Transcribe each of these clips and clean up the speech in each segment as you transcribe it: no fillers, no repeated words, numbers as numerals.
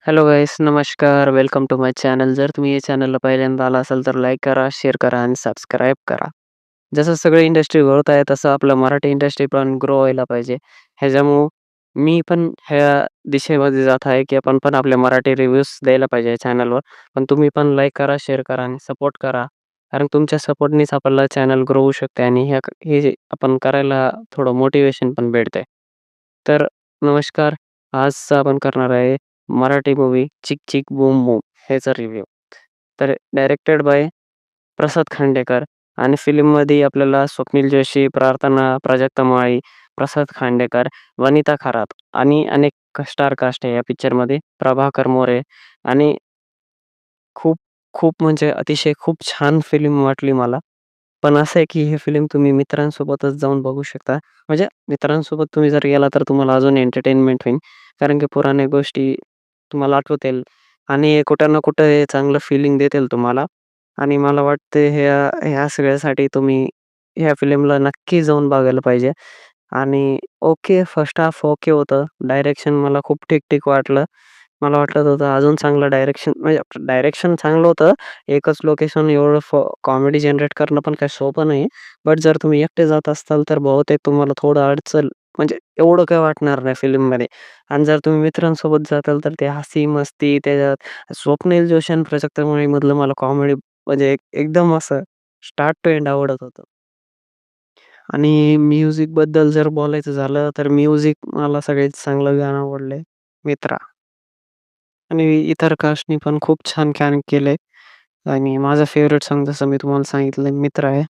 Hello guys, नमस्कार. Welcome to my channel. जर तुम्ही या चॅनलला पहिल्यांदा आला असाल तर लाईक करा, शेअर करा आणि सबस्क्राईब करा. जसं सगळी इंडस्ट्री ग्रोथ आहे तसं आपलं मराठी इंडस्ट्री पण ग्रो व्हायला पाहिजे. ह्याच्यामुळं मी पण ह्या दिशेमध्ये जात आहे, की आपण पण आपले मराठी रिव्ह्यूज द्यायला पाहिजे या चॅनलवर. पण तुम्ही पण लाईक करा, शेअर करा आणि सपोर्ट करा. कारण तुमच्या सपोर्टनीच आपल्याला चॅनल ग्रो होऊ शकते आणि हे जे आपण करायला थोडं मोटिव्हेशन पण भेटतंय. तर नमस्कार. आज आपण करणार आहे मराठी मूव्ही चिक चिक बूम बूम ह्याचा रिव्ह्यू. तर डायरेक्टेड बाय प्रसाद खांडेकर आणि फिल्ममध्ये आपल्याला स्वप्नील जोशी, प्रार्थना, प्राजक्ता माळी, प्रसाद खांडेकर, वनिता खरात आणि अनेक स्टार कास्ट आहे या पिक्चरमध्ये. प्रभाकर मोरे आणि खूप, खूप म्हणजे अतिशय खूप छान फिल्म वाटली मला. पण असं आहे की ही फिल्म तुम्ही मित्रांसोबतच जाऊन बघू शकता. म्हणजे मित्रांसोबत तुम्ही जर गेला तर तुम्हाला अजून एंटरटेनमेंट होईल. कारण की पुराण्या गोष्टी तुम्हाला आठवतील आणि कुठं ना कुठं हे चांगलं फीलिंग देतील तुम्हाला. आणि मला वाटतं ह्या ह्या सगळ्यासाठी तुम्ही ह्या फिल्मला नक्की जाऊन बघायला पाहिजे. आणि ओके, फर्स्ट हाल्फ ओके होतं. डायरेक्शन मला खूप ठीक-ठीक वाटलं. मला वाटत होतं अजून चांगलं डायरेक्शन म्हणजे डायरेक्शन चांगलं होतं. एकच लोकेशन एवढं कॉमेडी जनरेट करणं पण काही सोपं नाही. बट जर तुम्ही एकटे जात असाल तर बहुतेक तुम्हाला थोडं अडचण म्हणजे एवढं काही वाटणार नाही फिल्ममध्ये. आणि जर तुम्ही मित्रांसोबत जाताल तर ते हसी मस्ती त्याच्यात स्वप्नील जोशी आणि प्राजक्ता मधलं मला कॉमेडी म्हणजे एकदम असं स्टार्ट टू एंड आवडत होतं. आणि म्युझिकबद्दल जर बोलायचं झालं, तर म्युझिक मला सगळ्यात चांगलं गाणं आवडलंय, मित्रा. आणि इतर कास्टनी पण खूप छान काम केलंय. आणि माझा फेव्हरेट सॉन्ग जसं मी तुम्हाला सांगितलं मित्र आहे.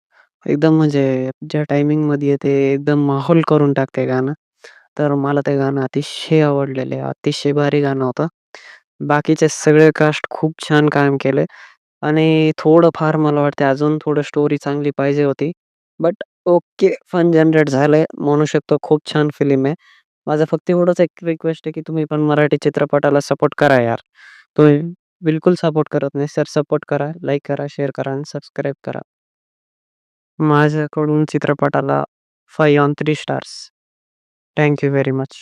एकदम म्हणजे ज्या टायमिंगमध्ये येते एकदम माहोल करून टाकते गाणं. तर मला ते गाणं अतिशय आवडलेलं आहे. अतिशय भारी गाणं होतं. बाकीचे सगळे कास्ट खूप छान काम केलंय आणि थोडंफार मला वाटतं अजून थोडं स्टोरी चांगली पाहिजे होती. बट ओके, फन जनरेट झालंय म्हणू शकतो. खूप छान फिल्म आहे. माझं फक्त एवढंच एक रिक्वेस्ट आहे, की तुम्ही पण मराठी चित्रपटाला सपोर्ट करा यार. तुम्ही बिलकुल सपोर्ट करत नाही सर, सपोर्ट करा, लाईक करा, शेअर करा आणि सबस्क्राईब करा. माझ्याकडून चित्रपटाला 5 on 3 stars. Thank you very much.